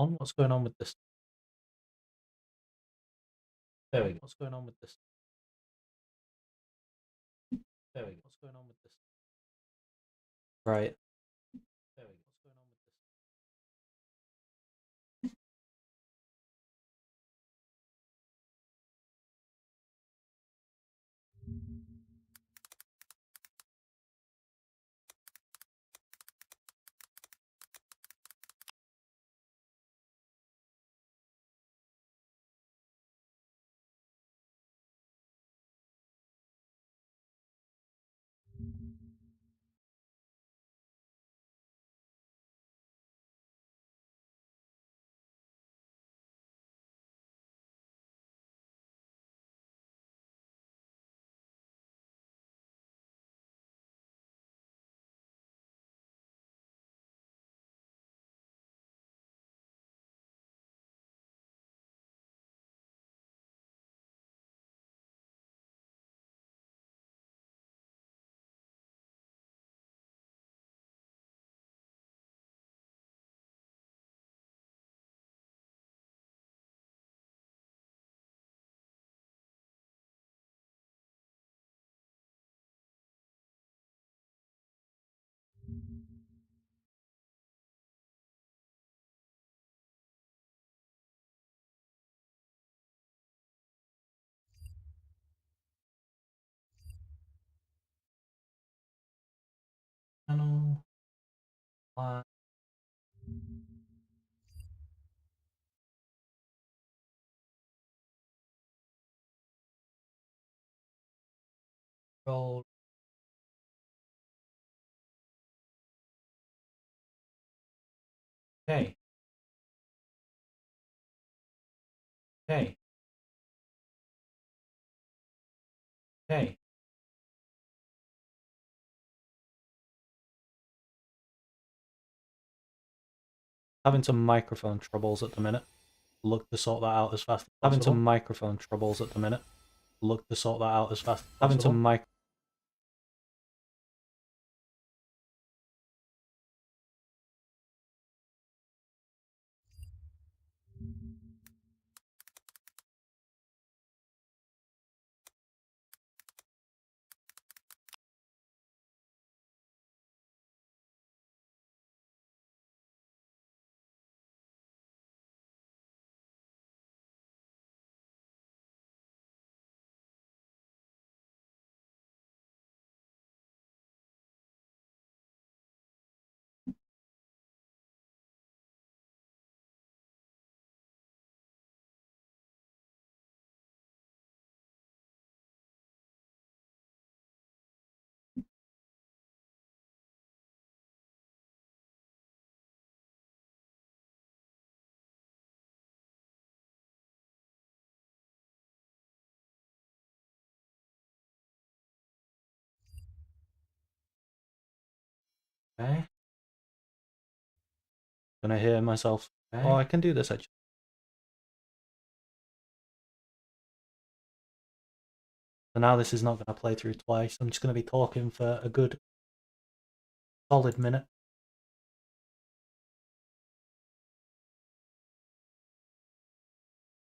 On what's going on with this? There we go. What's going on with this? There we go. What's going on with this? Right. There we go. What's going on with this? Channel. Roll. Okay. Okay. Okay. Having some microphone troubles at the minute. Look to sort that out as fast as possible. Having some microphone troubles at the minute. Look to sort that out as fast as possible. Having some mic. Okay. Can I hear myself? Okay. Oh, I can do this actually. So now this is not going to play through twice. I'm just going to be talking for a good solid minute.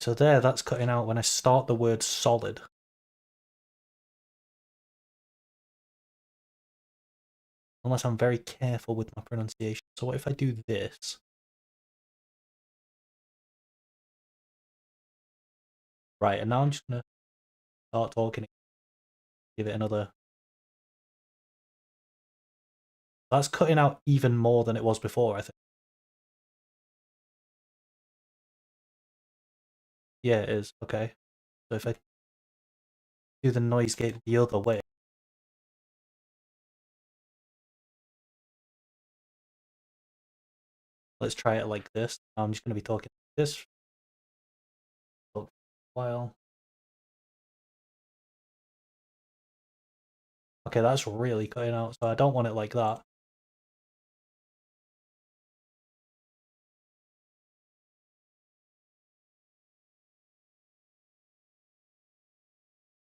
So there, that's cutting out when I start the word solid. Unless I'm very careful with my pronunciation. So what if I do this? Right, and now I'm just going to start talking. Give it another. That's cutting out even more than it was before, I think. Yeah, it is. Okay. So if I do the noise gate the other way. Let's try it like this. I'm just going to be talking like this for a while. Okay, that's really cutting out, so I don't want it like that.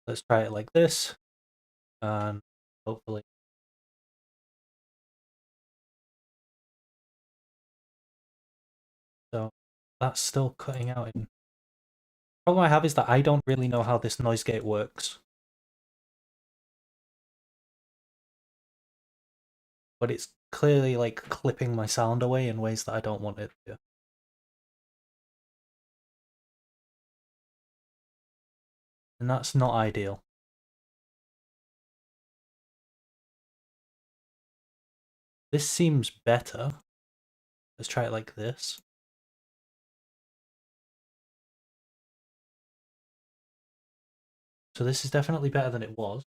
Let's try it like this, and hopefully. So That's still cutting out. The problem I have is that I don't really know how this noise gate works. But it's clearly like clipping my sound away in ways that I don't want it to. And that's not ideal. This seems better. Let's try it like this. So this is definitely better than it was.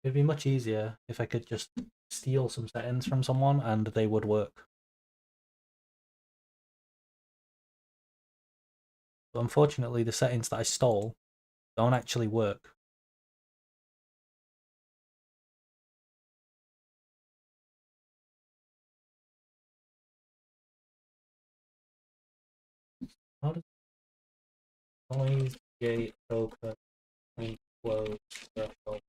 It'd be much easier if I could just steal some settings from someone and they would work. But unfortunately, the settings that I stole don't actually work. How does noise gate open and close threshold?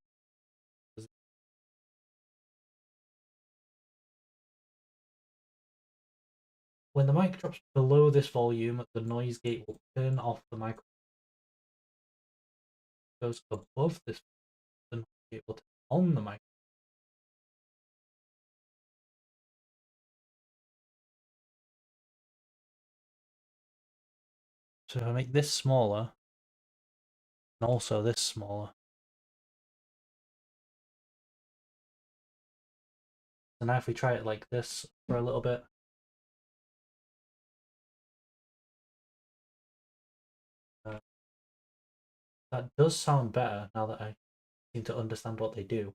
When the mic drops below this volume, the noise gate will turn off the microphone. If it goes above this, the noise gate will turn on the mic. So if I make this smaller, and also this smaller. So now if we try it like this for a little bit. That does sound better now that I seem to understand what they do.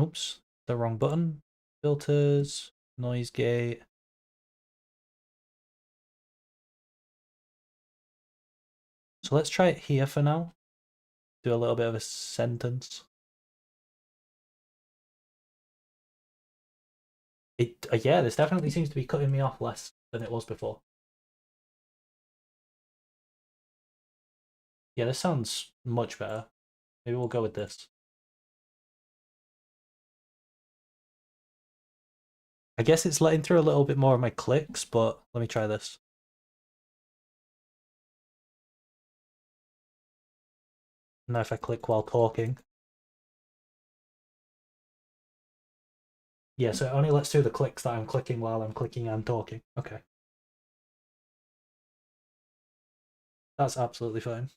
Oops, the wrong button. Filters, noise gate. So let's try it here for now. Do a little bit of a sentence. Yeah, this definitely seems to be cutting me off less than it was before. Yeah, this sounds much better. Maybe we'll go with this. I guess it's letting through a little bit more of my clicks, but let me try this. Now if I click while talking. Yeah, so it only lets through the clicks that I'm clicking while I'm clicking and talking. Okay. That's absolutely fine.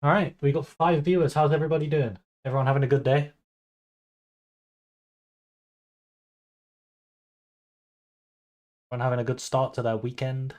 All right, we got 5 viewers. How's everybody doing? Everyone having a good day? Everyone having a good start to their weekend?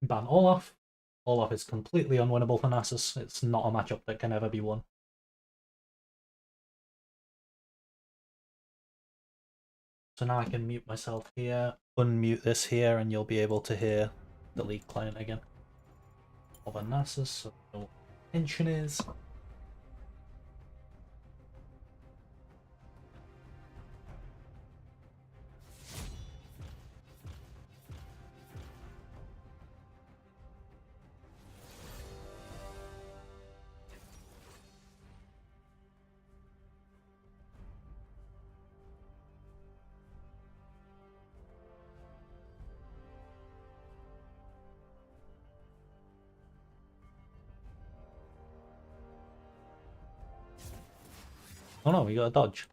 Ban Olaf. Olaf is completely unwinnable for Nasus. It's not a matchup that can ever be won. So now I can mute myself here, unmute this here, and you'll be able to hear the League client again. Over Nasus, so no tension is. Oh no, we got a dodge.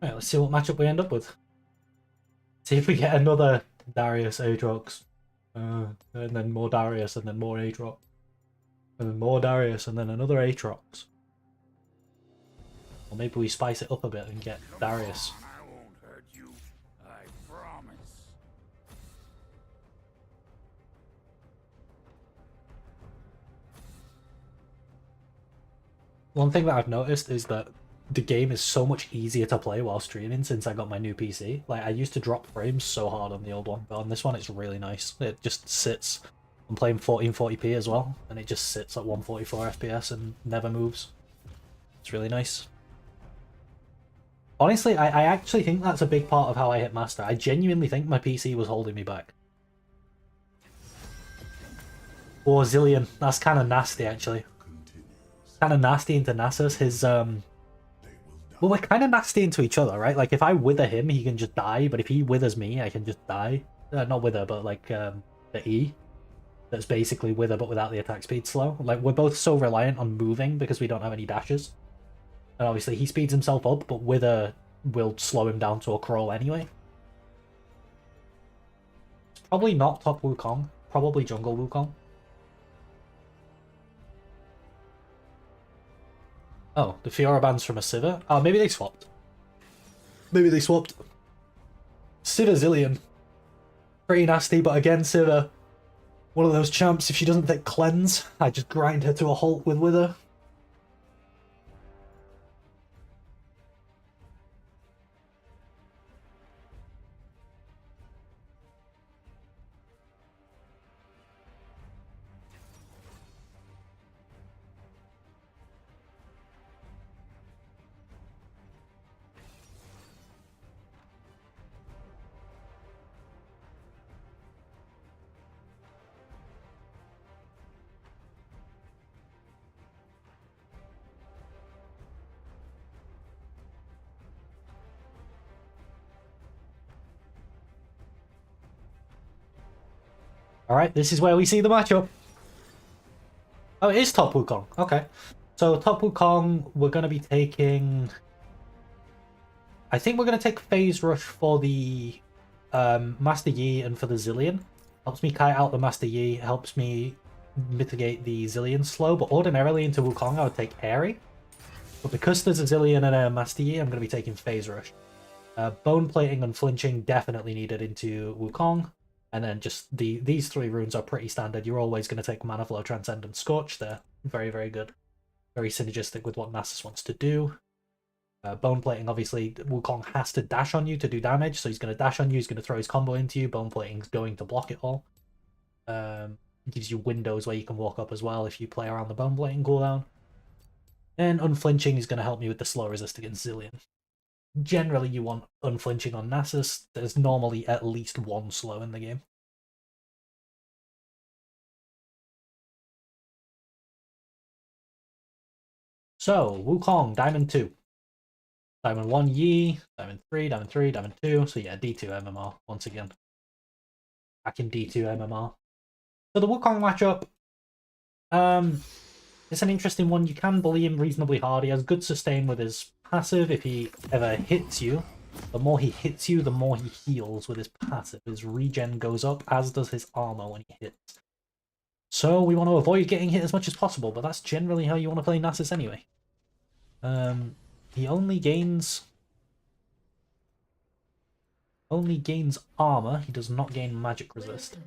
Right, let's see what matchup we end up with. See if we get another Darius Aatrox. And then more Darius, and then more Aatrox. And then more Darius, and then another Aatrox. Or maybe we spice it up a bit and get Darius. I won't hurt you. I promise. One thing that I've noticed is that the game is so much easier to play while streaming since I got my new PC. Like, I used to drop frames so hard on the old one, but on this one it's really nice. It just sits. I'm playing 1440p as well, and it just sits at 144 FPS and never moves. It's really nice. Honestly, I actually think that's a big part of how I hit Master. I genuinely think my PC was holding me back. Or Zillion. That's kind of nasty, actually. Kind of nasty into Nasus. His, well, we're kind of nasty into each other, right? Like, if I wither him, he can just die, but if he withers me, I can just die. Not wither, but, like, the E. That's basically wither, but without the attack speed slow. Like, we're both so reliant on moving because we don't have any dashes. And obviously, he speeds himself up, but wither will slow him down to a crawl anyway. It's probably not top Wukong. Probably jungle Wukong. Oh, the Fiora ban's from a Sivir? Oh, maybe they swapped. Maybe they swapped. Sivir Zillion. Pretty nasty, but again, Sivir, one of those champs, if she doesn't take cleanse, I just grind her to a halt with Wither. Alright, this is where we see the matchup. Oh, it is top Wukong. Okay. So top Wukong, we're going to be taking... I think we're going to take Phase Rush for the Master Yi and for the Zillion. Helps me kite out the Master Yi, helps me mitigate the Zillion slow, but ordinarily into Wukong I would take Airy. But because there's a Zillion and a Master Yi, I'm going to be taking Phase Rush. Bone Plating and Flinching definitely needed into Wukong. And then just these three runes are pretty standard. You're always going to take Mana Flow, Transcend, and Scorch. They're very, very good. Very synergistic with what Nasus wants to do. Bone Plating, obviously, Wukong has to dash on you to do damage, so he's going to dash on you, he's going to throw his combo into you. Bone Plating's going to block it all. Gives you windows where you can walk up as well if you play around the Bone Plating cooldown. And Unflinching is going to help me with the slow resist against Zillion. Generally, you want Unflinching on Nasus. There's normally at least one slow in the game. So, Wukong, Diamond 2. Diamond 1, Yi. Diamond 3, Diamond 3, Diamond 2. So yeah, D2 MMR, once again. Back in D2 MMR. So the Wukong matchup, it's an interesting one. You can bully him reasonably hard. He has good sustain with his passive. If he ever hits you, the more he hits you, the more he heals with his passive. His regen goes up, as does his armor when he hits. So we want to avoid getting hit as much as possible, but that's generally how you want to play Nasus anyway. He only gains armor. He does not gain magic resist.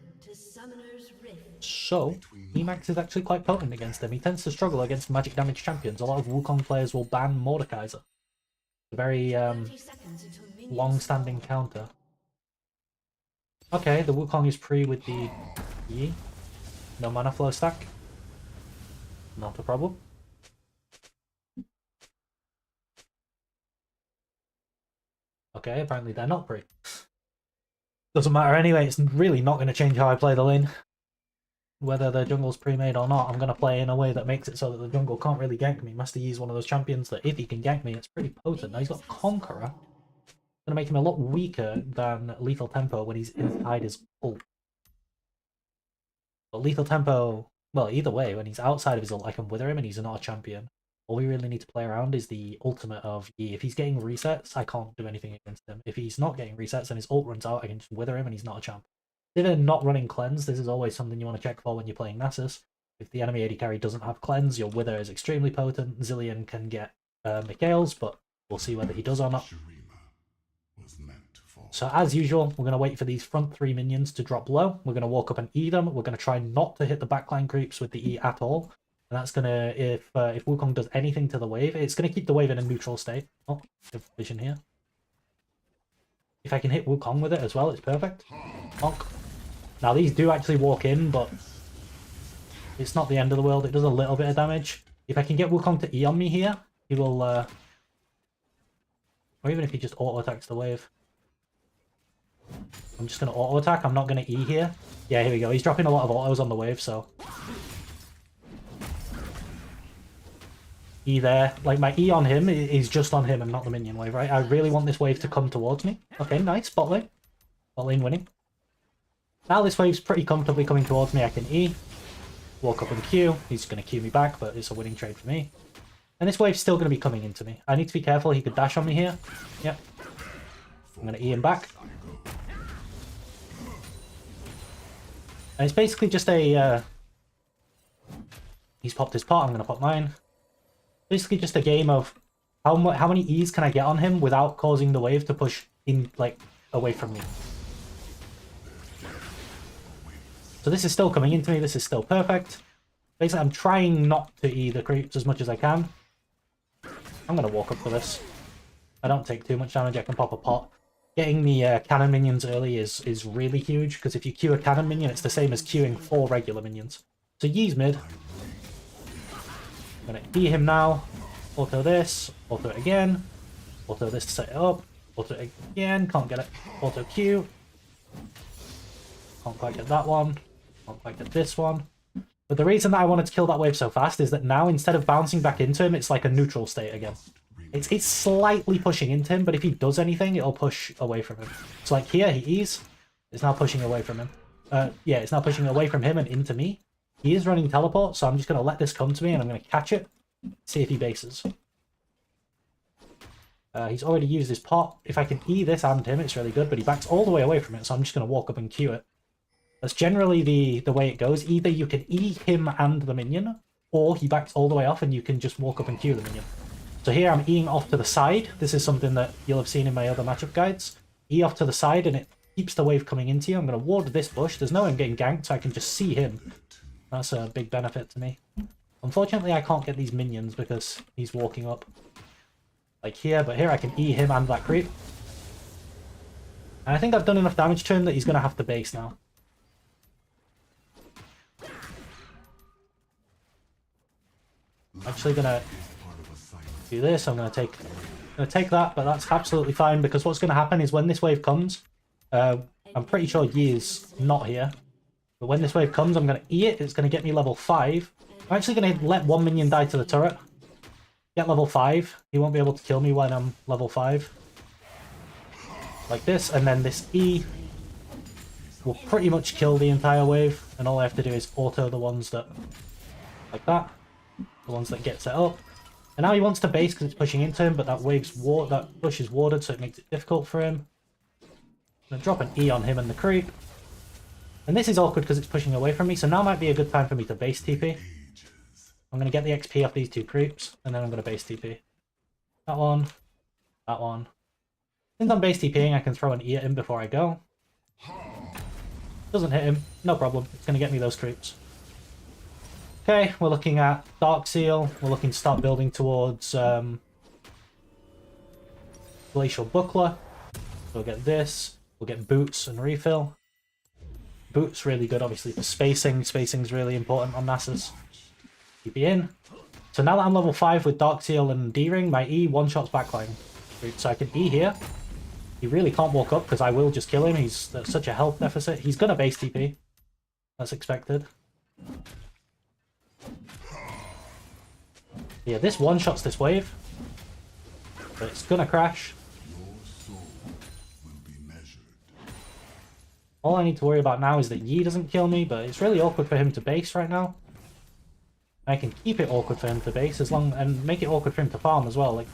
So, E Max is actually quite potent against him. He tends to struggle against magic damage champions. A lot of Wukong players will ban Mordekaiser. A very long-standing counter. Okay, the Wukong is pre with the E. No mana flow stack. Not a problem. Okay, apparently they're not pre. Doesn't matter anyway, it's really not going to change how I play the lane. Whether the jungle's pre-made or not, I'm going to play in a way that makes it so that the jungle can't really gank me. Master Yi is one of those champions that if he can gank me, it's pretty potent. Now he's got Conqueror. It's going to make him a lot weaker than Lethal Tempo when he's inside his ult. But Lethal Tempo, well, either way, when he's outside of his ult, I can wither him and he's not a champion. All we really need to play around is the ultimate of Yi. If he's getting resets, I can't do anything against him. If he's not getting resets and his ult runs out, I can just wither him and he's not a champ. If they're not running cleanse, this is always something you want to check for when you're playing Nasus. If the enemy AD carry doesn't have cleanse, your wither is extremely potent. Zillion can get Mikhail's, but we'll see whether he does or not. So as usual, we're going to wait for these front three minions to drop low. We're going to walk up and E them. We're going to try not to hit the backline creeps with the E at all. And that's going to, if Wukong does anything to the wave, it's going to keep the wave in a neutral state. Oh, good vision here. If I can hit Wukong with it as well, it's perfect. Bonk. Now these do actually walk in, but it's not the end of the world. It does a little bit of damage. If I can get Wukong to E on me here, he will, or even if he just auto-attacks the wave. I'm just going to auto-attack. I'm not going to E here. Yeah, here we go. He's dropping a lot of autos on the wave, so... E there. Like, my E on him is just on him and not the minion wave, right? I really want this wave to come towards me. Okay, nice. Bot lane. Bot lane winning. Now this wave's pretty comfortably coming towards me. I can E. Walk up and Q. He's going to Q me back, but it's a winning trade for me. And this wave's still going to be coming into me. I need to be careful. He could dash on me here. Yep. I'm going to E him back. And it's basically just a... He's popped his pot. I'm going to pop mine. Basically just a game of how many E's can I get on him without causing the wave to push in, like, away from me. So this is still coming into me. This is still perfect. Basically, I'm trying not to E the creeps as much as I can. I'm going to walk up for this. I don't take too much damage. I can pop a pot. Getting the cannon minions early is really huge, because if you queue a cannon minion, it's the same as queuing 4 regular minions. So Yi's mid. I'm going to E him now. Auto this. Auto it again. Auto this to set it up. Auto it again. Can't get it. Auto Q. Can't quite get that one. Can't quite get this one. But the reason that I wanted to kill that wave so fast is that now, instead of bouncing back into him, it's like a neutral state again. It's slightly pushing into him, but if he does anything, it'll push away from him. So like here, he E's. It's now pushing away from him. Yeah, it's now pushing away from him and into me. He is running teleport, so I'm just going to let this come to me and I'm going to catch it. See if he bases. He's already used his pot. If I can E this and him, it's really good, but he backs all the way away from it, so I'm just going to walk up and Q it. That's generally the way it goes. Either you can E him and the minion, or he backs all the way off and you can just walk up and Q the minion. So here I'm Eing off to the side. This is something that you'll have seen in my other matchup guides. E off to the side and it keeps the wave coming into you. I'm going to ward this bush. There's no one getting ganked, so I can just see him. That's a big benefit to me. Unfortunately, I can't get these minions because he's walking up. Like here, but here I can E him and that creep. And I think I've done enough damage to him that he's going to have to base now. I'm actually going to do this. I'm going to take that, but that's absolutely fine, because what's going to happen is when this wave comes, I'm pretty sure Yi is not here, but when this wave comes, I'm going to E it. It's going to get me level 5. I'm actually going to let one minion die to the turret. Get level 5. He won't be able to kill me when I'm level 5. Like this, and then this E will pretty much kill the entire wave, and all I have to do is auto the ones that... like that. The ones that get set up. And now he wants to base because it's pushing into him, but that that bush is warded, so it makes it difficult for him. I'm going to drop an E on him and the creep. And this is awkward because it's pushing away from me, so now might be a good time for me to base TP. I'm going to get the XP off these 2 creeps, and then I'm going to base TP. That one. That one. Since I'm base TPing, I can throw an E at him before I go. Doesn't hit him. No problem. It's going to get me those creeps. Okay, we're looking at Dark Seal. We're looking to start building towards Glacial Buckler. We'll get this. We'll get Boots and Refill. Boots really good, obviously, for spacing. Spacing's really important on Nasus. Keep it in. So now that I'm level 5 with Dark Seal and D-Ring, my E one-shots backline. So I can E here. He really can't walk up because I will just kill him. He's at such a health deficit. He's going to base TP. That's expected. Yeah, this one-shots this wave. But it's going to crash. All I need to worry about now is that Yi doesn't kill me, but it's really awkward for him to base right now. I can keep it awkward for him to base and make it awkward for him to farm as well. Like,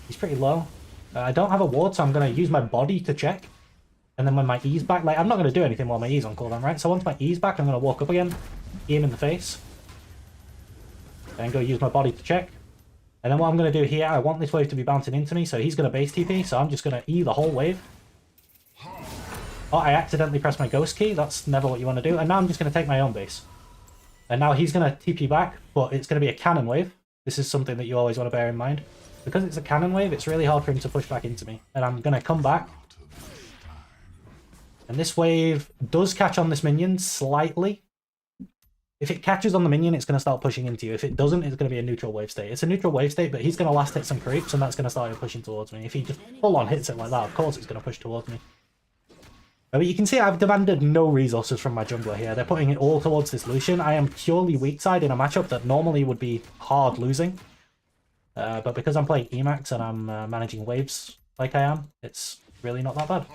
he's pretty low. I don't have a ward, so I'm going to use my body to check. And then when my E's back, like, I'm not going to do anything while my E's on cooldown, right? So once my E's back, I'm going to walk up again, E him in the face. Then go use my body to check. And then what I'm going to do here, I want this wave to be bouncing into me, so he's going to base TP, so I'm just going to E the whole wave. Oh, I accidentally pressed my ghost key. That's never what you want to do. And now I'm just going to take my own base. And now he's going to TP back, but it's going to be a cannon wave. This is something that you always want to bear in mind. Because it's a cannon wave, it's really hard for him to push back into me. And I'm going to come back. And this wave does catch on this minion slightly. If it catches on the minion, it's going to start pushing into you. If it doesn't, it's going to be a neutral wave state. It's a neutral wave state, but he's going to last hit some creeps, and that's going to start pushing towards me. If he just full-on hits it like that, of course it's going to push towards me. But you can see I've demanded no resources from my jungler here. They're putting it all towards this Lucian. I am purely weak side in a matchup that normally would be hard losing. But because I'm playing E Max and I'm managing waves like I am, it's really not that bad.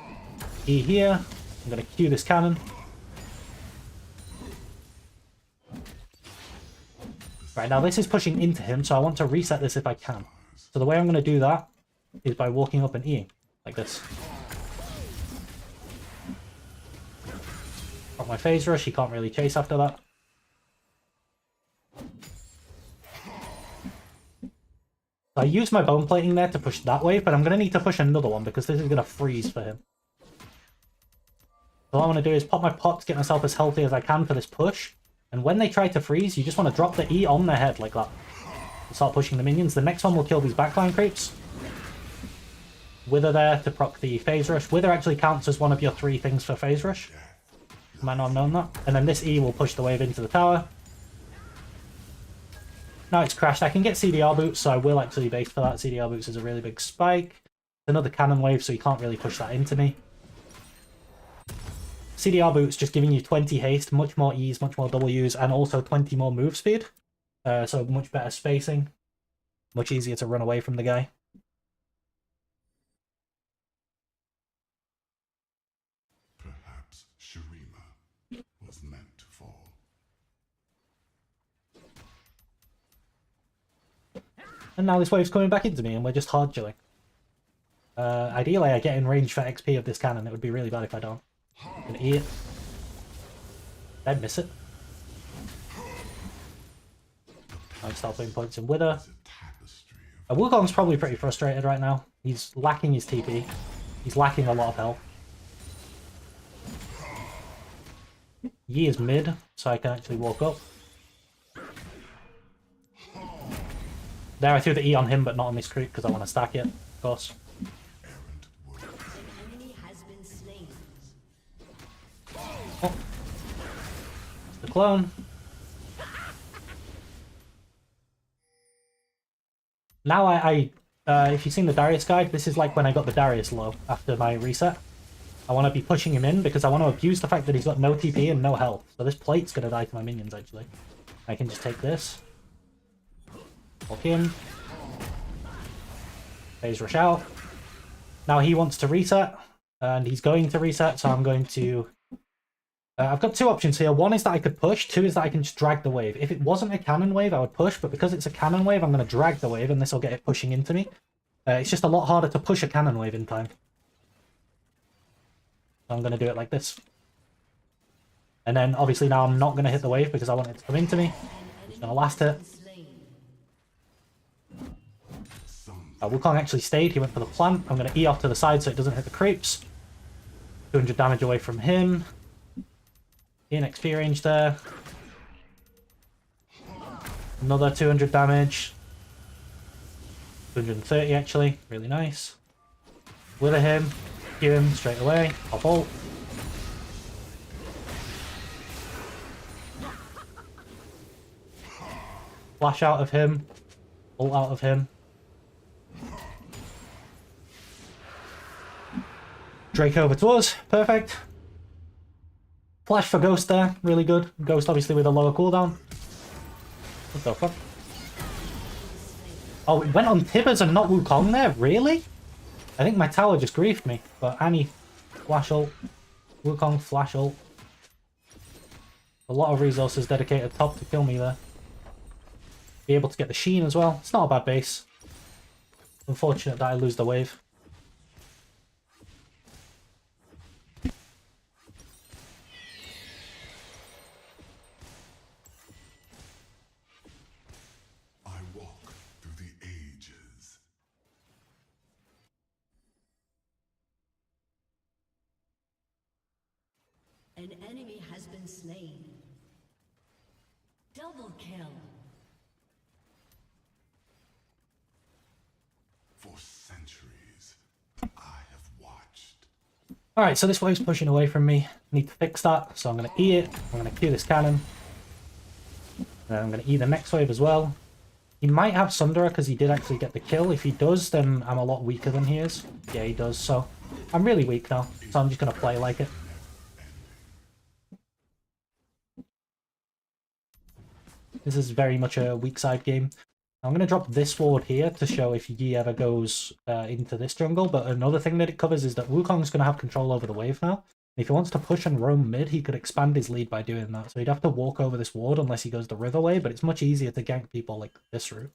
E here. I'm going to Q this cannon. Right, now this is pushing into him, so I want to reset this if I can. So the way I'm going to do that is by walking up and Eing, like this. Got my phase rush, he can't really chase after that. I used my bone plating there to push that wave, but I'm going to need to push another one because this is going to freeze for him. So what I want to do is pop my pot to get myself as healthy as I can for this push. And when they try to freeze, you just want to drop the E on their head like that. And start pushing the minions. The next one will kill these backline creeps. Wither there to proc the phase rush. Wither actually counts as one of your 3 things for phase rush. You might not have known that. And then this E will push the wave into the tower. Now it's crashed. I can get CDR boots, so I will actually base for that. CDR boots is a really big spike. Another cannon wave, so you can't really push that into me. CDR boots just giving you 20 haste, much more E's, much more W's, and also 20 more move speed. So much better spacing. Much easier to run away from the guy. Perhaps Shurima was meant to fall. And now this wave's coming back into me, and we're just hard chilling. Ideally, I get in range for XP of this cannon. It would be really bad if I don't. I'm gonna eat it. Did I miss it? I'll start putting points in Wither. Wukong's probably pretty frustrated right now. He's lacking his TP. He's lacking a lot of health. Yi is mid, so I can actually walk up. There, I threw the E on him, but not on this creep because I want to stack it, of course. Oh. The clone. Now if you've seen the Darius guide, this is like when I got the Darius low after my reset. I want to be pushing him in because I want to abuse the fact that he's got no TP and no health. So this plate's going to die to my minions, actually. I can just take this. Walk in. Phase rush out. Now he wants to reset. And he's going to reset, so I'm going to... I've got 2 options here. One is that I could push. 2 is that I can just drag the wave. If it wasn't a cannon wave, I would push. But because it's a cannon wave, I'm going to drag the wave, and this will get it pushing into me. It's just a lot harder to push a cannon wave in time. So I'm going to do it like this. And then, obviously, now I'm not going to hit the wave because I want it to come into me. I'm just going to last hit. Wukong actually stayed. He went for the plant. I'm going to E off to the side so it doesn't hit the creeps. 200 damage away from him. In XP range there. Another 200 damage. 230 actually. Really nice. Wither him. Kill him straight away. Pop ult. Flash out of him. Ult out of him. Drake over to us. Perfect. Flash for Ghost there. Really good. Ghost obviously with a lower cooldown. What the fuck? Oh, it went on Tibbers and not Wukong there? Really? I think my tower just griefed me. But Annie, flash ult. Wukong, flash ult. A lot of resources dedicated top to kill me there. Be able to get the Sheen as well. It's not a bad base. Unfortunate that I lose the wave. I walk through the ages. An enemy has been slain. Double kill. For centuries, I have watched. Alright, so this wave's pushing away from me. Need to fix that, so I'm going to E it. I'm going to Q this cannon. And I'm going to E the next wave as well. He might have Sundara because he did actually get the kill. If he does, then I'm a lot weaker than he is. Yeah, he does, so I'm really weak now. So I'm just going to play like it. This is very much a weak side game. I'm going to drop this ward here to show if Yi ever goes into this jungle, but another thing that it covers is that Wukong's going to have control over the wave now. If he wants to push and roam mid, he could expand his lead by doing that. So he'd have to walk over this ward unless he goes the river way, but it's much easier to gank people like this route.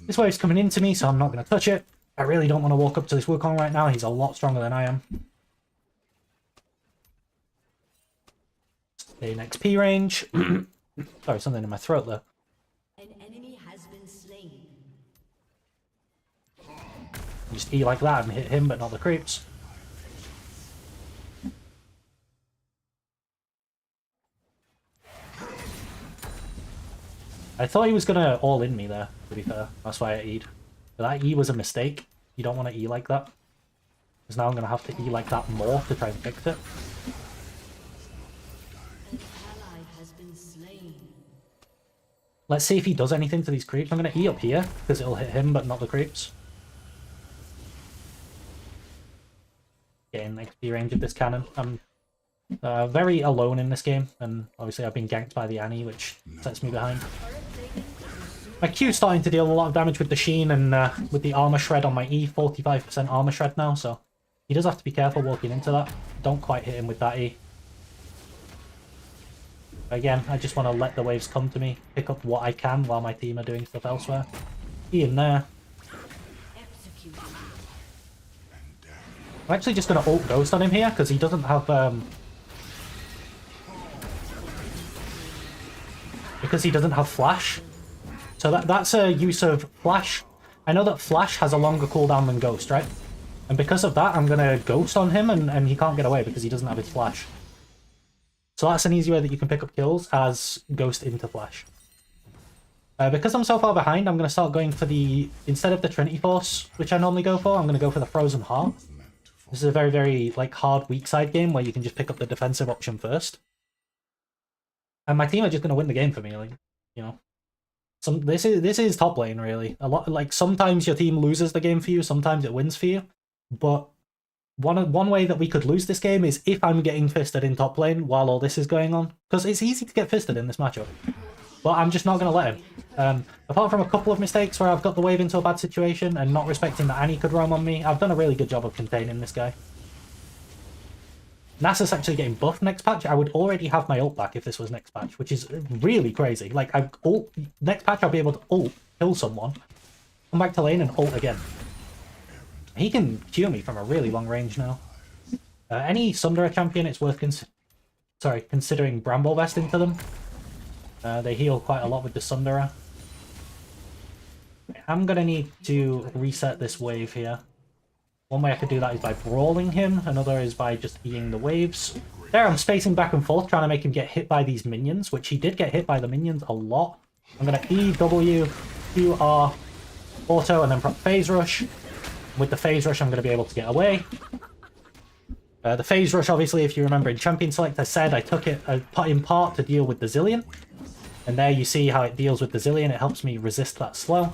This wave's coming into me, so I'm not going to touch it. I really don't want to walk up to this Wukong right now. He's a lot stronger than I am. Stay in XP range. Sorry, something in my throat there. An enemy has been slain. Just E like that and hit him, but not the creeps. I thought he was gonna all in me there, to be fair. That's why I E'd. But that E was a mistake. You don't want to E like that. Because now I'm gonna have to E like that more to try and fix it. An ally has been slain. Let's see if he does anything to these creeps. I'm gonna E up here, because it'll hit him, but not the creeps. Getting XP range of this cannon. I'm very alone in this game, and obviously I've been ganked by the Annie, which sets me behind. My Q's starting to deal a lot of damage with the Sheen and with the armor shred on my E, 45% armor shred now, so he does have to be careful walking into that. Don't quite hit him with that E. Again, I just want to let the waves come to me, pick up what I can while my team are doing stuff elsewhere. E in there. I'm actually just going to ult Ghost on him here, because he doesn't have... because he doesn't have Flash. So that's a use of Flash. I know that Flash has a longer cooldown than Ghost, right? And because of that, I'm going to Ghost on him, and he can't get away because he doesn't have his Flash. So that's an easy way that you can pick up kills, as Ghost into Flash. Because I'm so far behind, I'm going to start going for the... Instead of the Trinity Force, which I normally go for, I'm going to go for the Frozen Heart. This is a very, very like hard weak side game where you can just pick up the defensive option first. And my team are just going to win the game for me, like, you know. This is top lane, really. A lot, like, sometimes your team loses the game for you, sometimes it wins for you. But one way that we could lose this game is if I'm getting fisted in top lane while all this is going on. Because it's easy to get fisted in this matchup. But I'm just not going to let him. Apart from a couple of mistakes where I've got the wave into a bad situation and not respecting that Annie could roam on me, I've done a really good job of containing this guy. Nasus actually getting buffed next patch. I would already have my ult back if this was next patch, which is really crazy. Like, next patch I'll be able to ult, kill someone, come back to lane and ult again. He can Q me from a really long range now. Any Sundara champion, it's worth considering Bramble Vest into them. They heal quite a lot with the Sundara. I'm gonna need to reset this wave here. One way I could do that is by brawling him, another is by just Eing the waves. There, I'm spacing back and forth, trying to make him get hit by these minions, which he did get hit by the minions a lot. I'm going to E, W, Q, R, auto, and then prop phase rush. With the phase rush, I'm going to be able to get away. The phase rush, obviously, if you remember in Champion Select, I said I took it in part to deal with the Zillion. And there you see how it deals with the Zillion. It helps me resist that slow.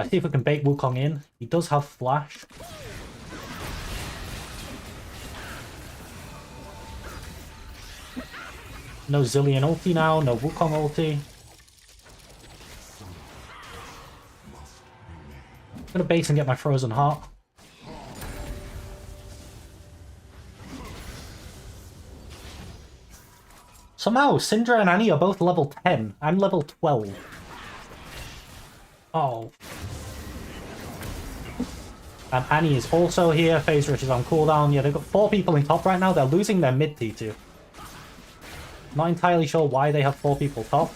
See if we can bait Wukong in. He does have flash. No Zillion ulti now, no Wukong ulti. I'm gonna base and get my Frozen Heart. Somehow, Syndra and Annie are both level 10. I'm level 12. Oh. Annie is also here. Phase Rush is on cooldown. Yeah, they've got 4 people in top right now. They're losing their mid T2. Not entirely sure why they have 4 people top.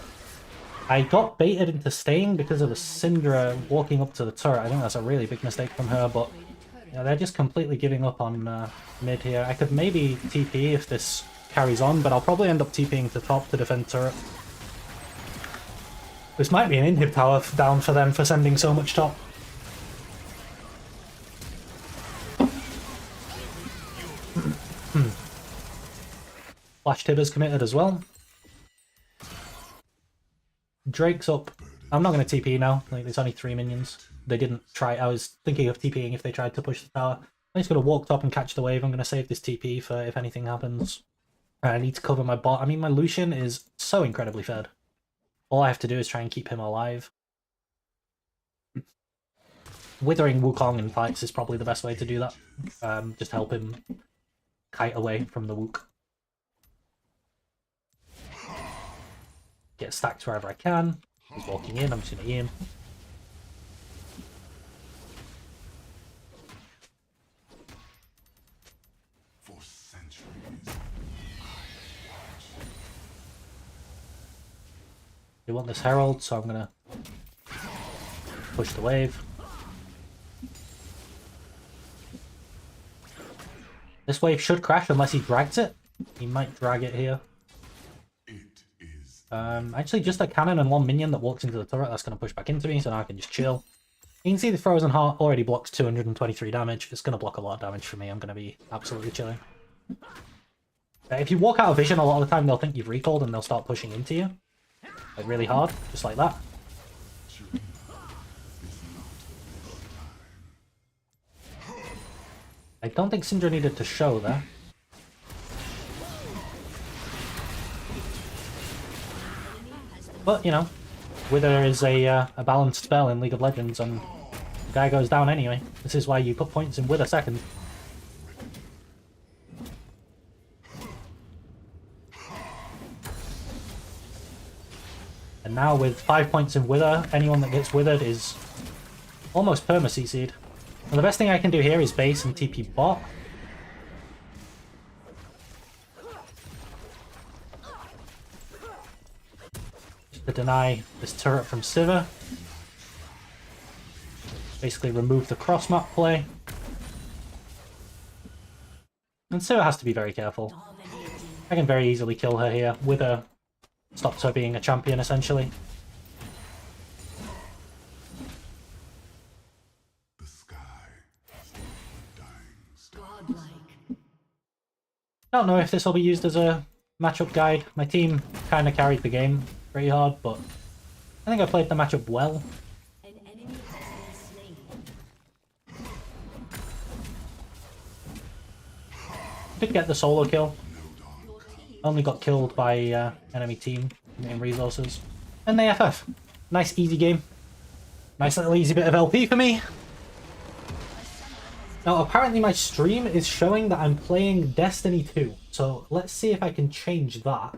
I got baited into staying because of the Syndra walking up to the turret. I think that's a really big mistake from her, but yeah, they're just completely giving up on mid here. I could maybe TP if this carries on, but I'll probably end up TPing to top to defend turret. This might be an inhib tower down for them for sending so much top. Flash Tibber's committed as well. Drake's up. I'm not going to TP now. Like, there's only 3 minions. They didn't try. I was thinking of TPing if they tried to push the tower. I'm just going to walk top and catch the wave. I'm going to save this TP for if anything happens. I need to cover my bot. I mean, my Lucian is so incredibly fed. All I have to do is try and keep him alive. Withering Wukong in fights is probably the best way to do that. Just help him kite away from the Wuk. Get stacks wherever I can. He's walking in, I'm just going to aim. For centuries. We want this Herald, so I'm going to push the wave. This wave should crash unless he drags it. He might drag it here. Actually, just a cannon and 1 minion that walks into the turret, that's going to push back into me, so now I can just chill. You can see the Frozen Heart already blocks 223 damage. It's going to block a lot of damage for me. I'm going to be absolutely chilling. If you walk out of vision, a lot of the time they'll think you've recalled and they'll start pushing into you. Like, really hard, just like that. I don't think Syndra needed to show there. But, you know, Wither is a balanced spell in League of Legends, and the guy goes down anyway. This is why you put points in Wither second. And now with 5 points in Wither, anyone that gets Withered is almost perma-CC'd. And the best thing I can do here is base and TP bot. To deny this turret from Sivir. Basically remove the cross-map play. And Sivir has to be very careful. I can very easily kill her here. Wither stops her being a champion, essentially. The sky is a dying star. Godlike. I don't know if this will be used as a matchup guide. My team kind of carried the game pretty hard, but I think I played the matchup well. An enemy has been slain. Did get the solo kill. Your team Only got killed by enemy team in resources. And they FF. Nice easy game. Nice little easy bit of LP for me. Now apparently my stream is showing that I'm playing Destiny 2. So let's see if I can change that.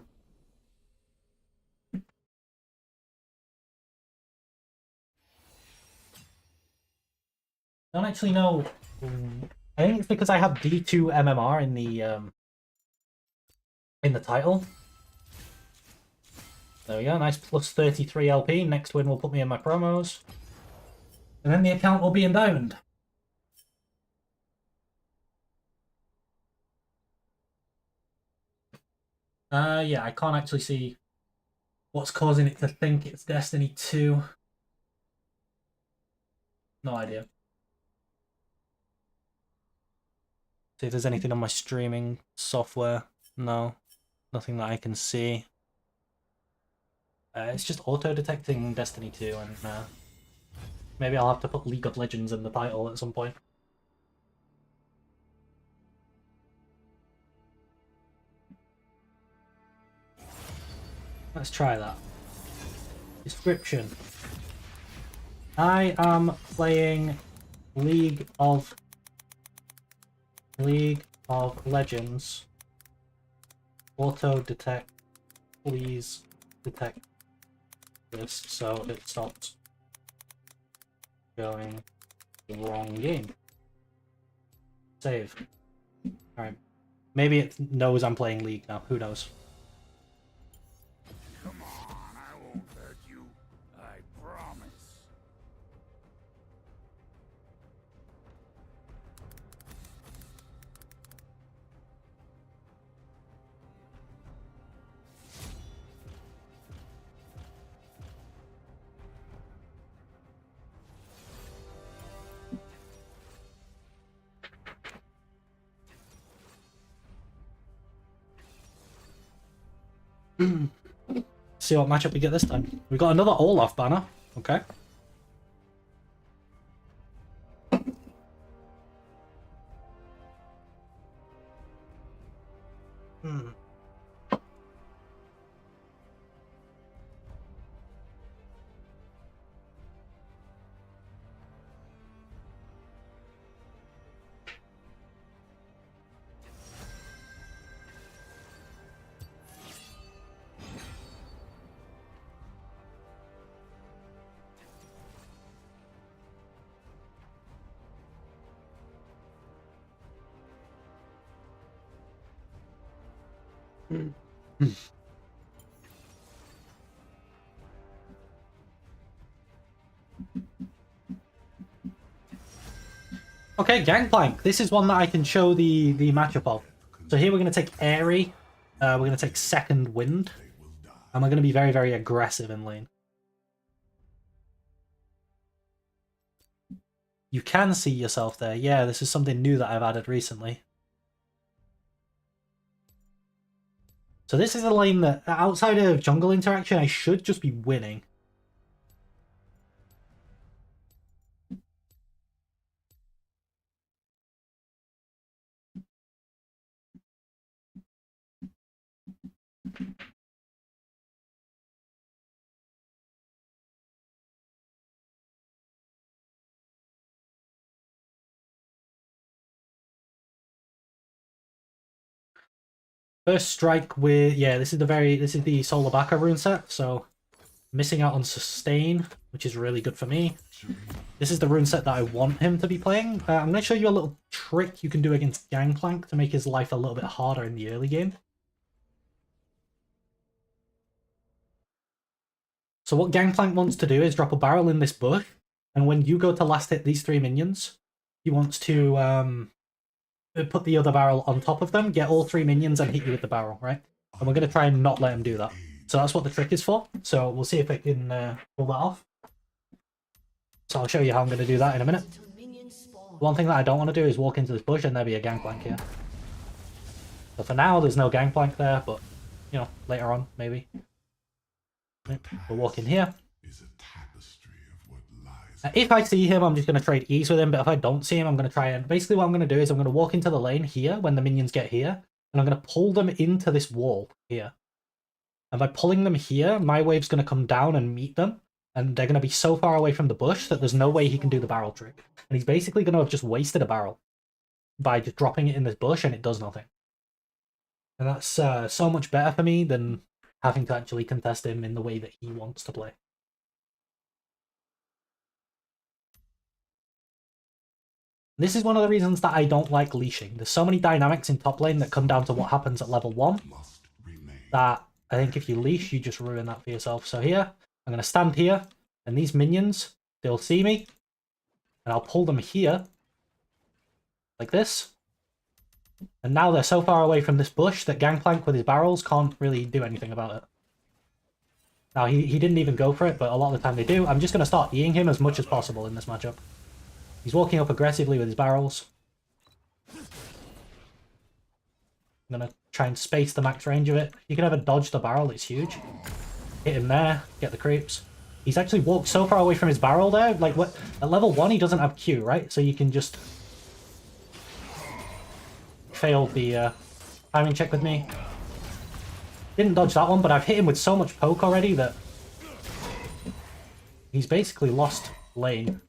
I don't actually know. I think it's because I have D2 MMR in the title. There we go, nice plus 33 LP. Next win will put me in my promos. And then the account will be in diamond. Yeah, I can't actually see what's causing it to think it's Destiny 2. No idea. See if there's anything on my streaming software. No, nothing that I can see. It's just auto-detecting Destiny 2, and maybe I'll have to put League of Legends in the title at some point. Let's try that. Description. I am playing League of Legends. Auto detect. Please detect this so it stops going the wrong game. Save. Alright. Maybe it knows I'm playing League now. Who knows? Come on, I won't hurt you. I promise. See what matchup we get this time. We got another Olaf banner. Okay. Okay, Gangplank. This is one that I can show the matchup of. So here we're going to take Airy. We're going to take Second Wind. And we're going to be very, very aggressive in lane. You can see yourself there. Yeah, this is something new that I've added recently. So this is a lane that, outside of jungle interaction, I should just be winning. First strike with, yeah, this is the Solar Baka rune set, so missing out on sustain, which is really good for me. This is the rune set that I want him to be playing. I'm going to show you a little trick you can do against Gangplank to make his life a little bit harder in the early game. So what Gangplank wants to do is drop a barrel in this bush, and when you go to last hit these 3 minions, he wants to put the other barrel on top of them, get all 3 minions, and hit you with the barrel, right? And we're going to try and not let him do that. So that's what the trick is for. So we'll see if I can pull that off. So I'll show you how I'm going to do that in a minute. One thing that I don't want to do is walk into this bush and there be a Gangplank here. So for now, there's no Gangplank there, but, you know, later on, maybe. We'll walk in here. If I see him, I'm just going to trade ease with him, but if I don't see him, I'm going to try and... Basically what I'm going to do is I'm going to walk into the lane here when the minions get here, and I'm going to pull them into this wall here. And by pulling them here, my wave's going to come down and meet them, and they're going to be so far away from the bush that there's no way he can do the barrel trick. And he's basically going to have just wasted a barrel by just dropping it in this bush, and it does nothing. And that's so much better for me than having to actually contest him in the way that he wants to play. This is one of the reasons that I don't like leashing. There's so many dynamics in top lane that come down to what happens at level 1 that I think if you leash, you just ruin that for yourself. So here, I'm going to stand here, and these minions, they'll see me, and I'll pull them here, like this. And now they're so far away from this bush that Gangplank with his barrels can't really do anything about it. Now, he didn't even go for it, but a lot of the time they do. I'm just going to start Eing him as much as possible in this matchup. He's walking up aggressively with his barrels. I'm going to try and space the max range of it. If you can ever dodge the barrel, it's huge. Hit him there, get the creeps. He's actually walked so far away from his barrel there. Like, what, at level 1, he doesn't have Q, right? So you can just... Failed the timing check with me. Didn't dodge that one, but I've hit him with so much poke already that he's basically lost lane.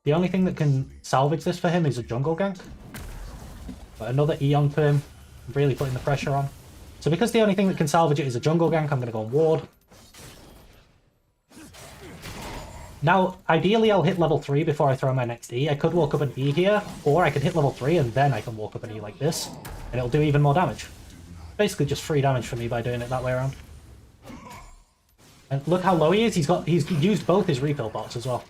The only thing that can salvage this for him is a jungle gank. But another E onto him, really putting the pressure on. So because the only thing that can salvage it is a jungle gank, I'm going to go on ward. Now, ideally I'll hit level 3 before I throw my next E. I could walk up an E here, or I could hit level 3 and then I can walk up an E like this, and it'll do even more damage. Basically just free damage for me by doing it that way around. And look how low he is. He's used both his refill pots as well.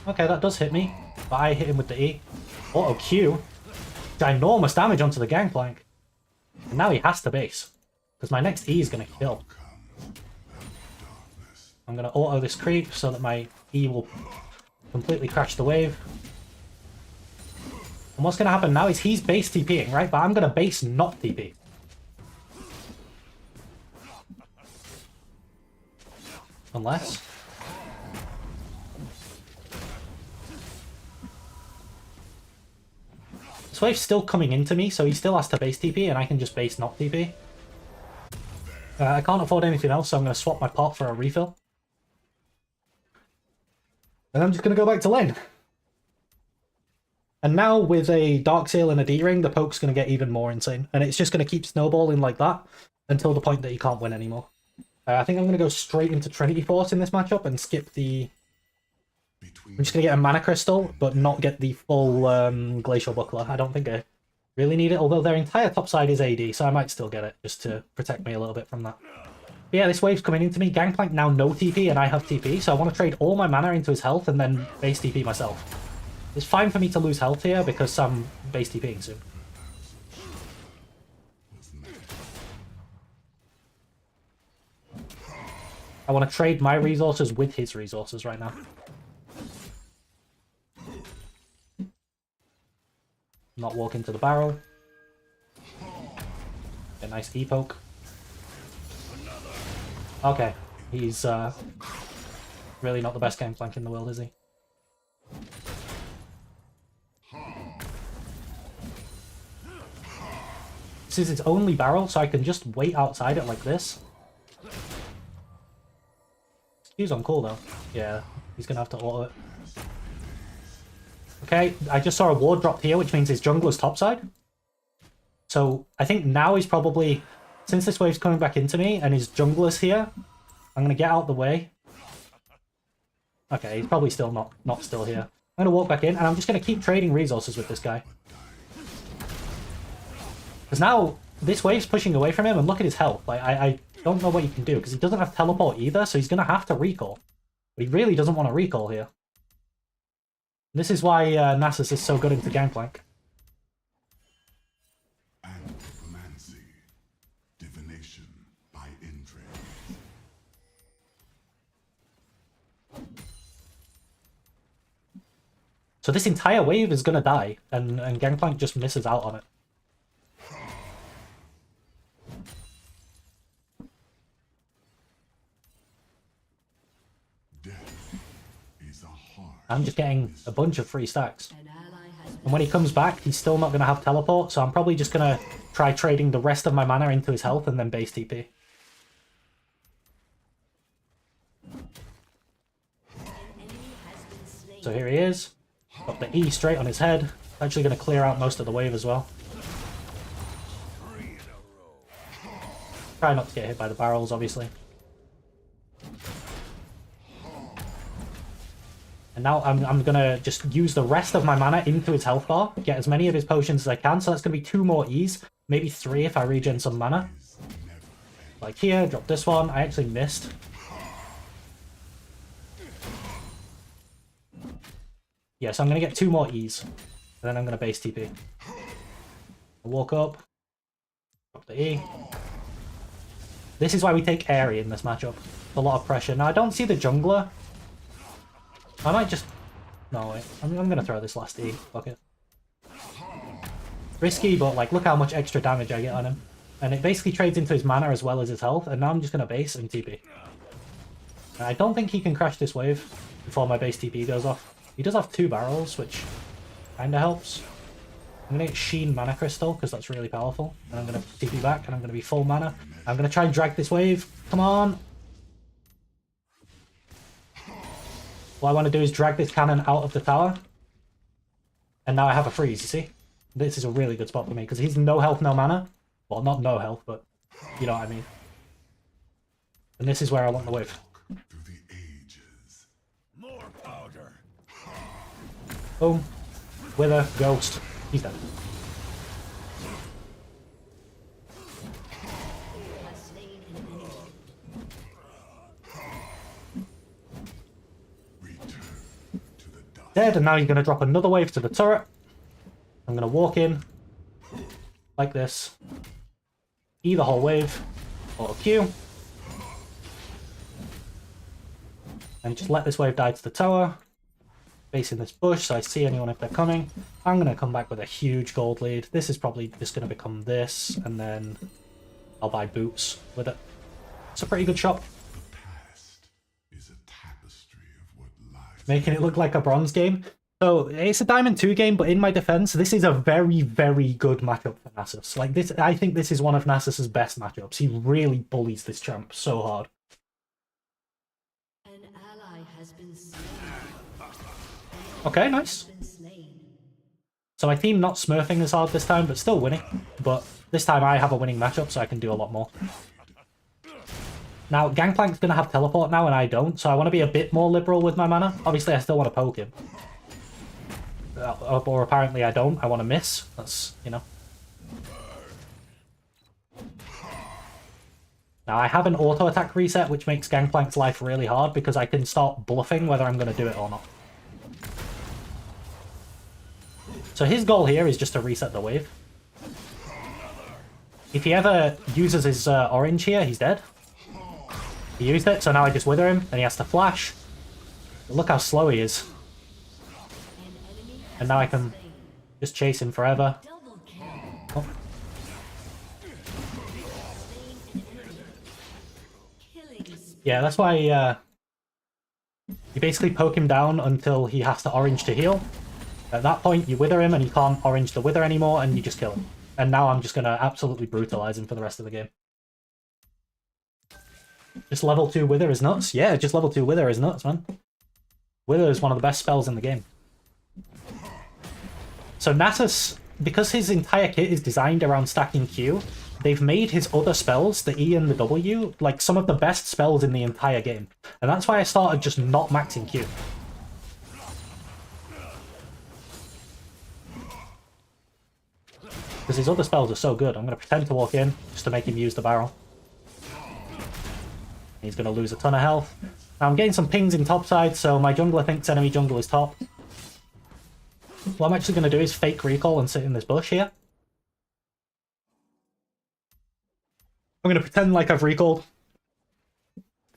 Okay, that does hit me, but I hit him with the E. Auto Q. Ginormous damage onto the Gangplank. And now he has to base, because my next E is going to kill. I'm going to auto this creep so that my E will completely crash the wave. And what's going to happen now is he's base TPing, right? But I'm going to base not TP. Unless... This wave's still coming into me, so he still has to base TP, and I can just base not TP. I can't afford anything else, so I'm going to swap my pot for a refill. And I'm just going to go back to lane. And now with a Dark Seal and a D-Ring, the poke's going to get even more insane. And it's just going to keep snowballing like that until the point that he can't win anymore. I think I'm going to go straight into Trinity Force in this matchup and skip the... I'm just going to get a Mana Crystal, but not get the full Glacial Buckler. I don't think I really need it, although their entire top side is AD, so I might still get it, just to protect me a little bit from that. But yeah, this wave's coming into me. Gangplank now no TP, and I have TP, so I want to trade all my mana into his health and then base TP myself. It's fine for me to lose health here, because I'm base TPing soon. I want to trade my resources with his resources right now. Not walk into the barrel. A nice E-poke. Okay, he's really not the best Gangplank in the world, is he? This is its only barrel, so I can just wait outside it like this. He's on call though. Yeah, he's gonna have to auto it. Okay, I just saw a ward drop here, which means his jungler's topside. So I think now he's probably, since this wave's coming back into me and his jungler's here, I'm gonna get out the way. Okay, he's probably still not still here. I'm gonna walk back in and I'm just gonna keep trading resources with this guy. Because now this wave's pushing away from him and look at his health. Like I don't know what he can do because he doesn't have teleport either, so he's gonna have to recall. But he really doesn't want to recall here. This is why Nasus is so good into Gangplank. Anthropomancy, divination by intrigue. So this entire wave is gonna die, and Gangplank just misses out on it. I'm just getting a bunch of free stacks. And when he comes back, he's still not going to have teleport, so I'm probably just going to try trading the rest of my mana into his health and then base TP. So here he is. Got the E straight on his head. Actually going to clear out most of the wave as well. Try not to get hit by the barrels, obviously. And now I'm going to just use the rest of my mana into his health bar, get as many of his potions as I can, so that's going to be 2 more E's, maybe 3 if I regen some mana. Like here, drop this one, I actually missed. Yeah, so I'm going to get 2 more E's. then I'm going to base TP. Walk up. Drop the E. This is why we take Airy in this matchup. A lot of pressure. Now, I don't see the jungler. I might just... No, wait. I'm going to throw this last E. Fuck it. Risky, but like, look how much extra damage I get on him. And it basically trades into his mana as well as his health. And now I'm just going to base and TP. And I don't think he can crash this wave before my base TP goes off. He does have 2 barrels, which kind of helps. I'm going to get Sheen Mana Crystal, because that's really powerful. And I'm going to TP back, and I'm going to be full mana. I'm going to try and drag this wave. Come on! What I want to do is drag this cannon out of the tower. And now I have a freeze, you see? This is a really good spot for me, because he's no health, no mana. Well, not no health, but you know what I mean. And this is where I want the wave. Through the ages. More powder. Boom. Wither, Ghost. He's dead. Has slain an enemy. Return to the dust. Dead, and now he's going to drop another wave to the turret. I'm going to walk in. Like this. E the whole wave. Auto Q. And just let this wave die to the tower. Facing this bush, so I see anyone if they're coming. I'm going to come back with a huge gold lead. This is probably just going to become this, and then I'll buy boots with it. It's a pretty good shop. The past is a tapestry of what lies. Making it look like a bronze game. So it's a Diamond 2 game, but in my defense, this is a very, very good matchup for Nasus. Like this, I think this is one of Nasus's best matchups. He really bullies this champ so hard. An ally has been slain. Okay, nice. Been slain. So my team not smurfing as hard this time, but still winning. But this time I have a winning matchup, so I can do a lot more. Now, Gangplank's going to have teleport now, and I don't, so I want to be a bit more liberal with my mana. Obviously, I still want to poke him. Or apparently I don't. I want to miss. That's, you know. Now, I have an auto-attack reset, which makes Gangplank's life really hard, because I can start bluffing whether I'm going to do it or not. So his goal here is just to reset the wave. If he ever uses his orange here, he's dead. He used it, so now I just wither him, and he has to flash. But look how slow he is. And now I can just chase him forever. Double kill. Oh. Killing spree. Yeah, that's why you basically poke him down until he has to orange to heal. At that point, you wither him and he can't orange the wither anymore, and you just kill him. And now I'm just going to absolutely brutalize him for the rest of the game. Just level 2 wither is nuts? Yeah, just level 2 wither is nuts, man. Wither is one of the best spells in the game. So Nasus, because his entire kit is designed around stacking Q, they've made his other spells, the E and the W, like some of the best spells in the entire game. And that's why I started just not maxing Q. Because his other spells are so good. I'm going to pretend to walk in, just to make him use the barrel. He's going to lose a ton of health. Now I'm getting some pings in top side, so my jungler thinks enemy jungle is top. What I'm actually going to do is fake recall and sit in this bush here. I'm going to pretend like I've recalled.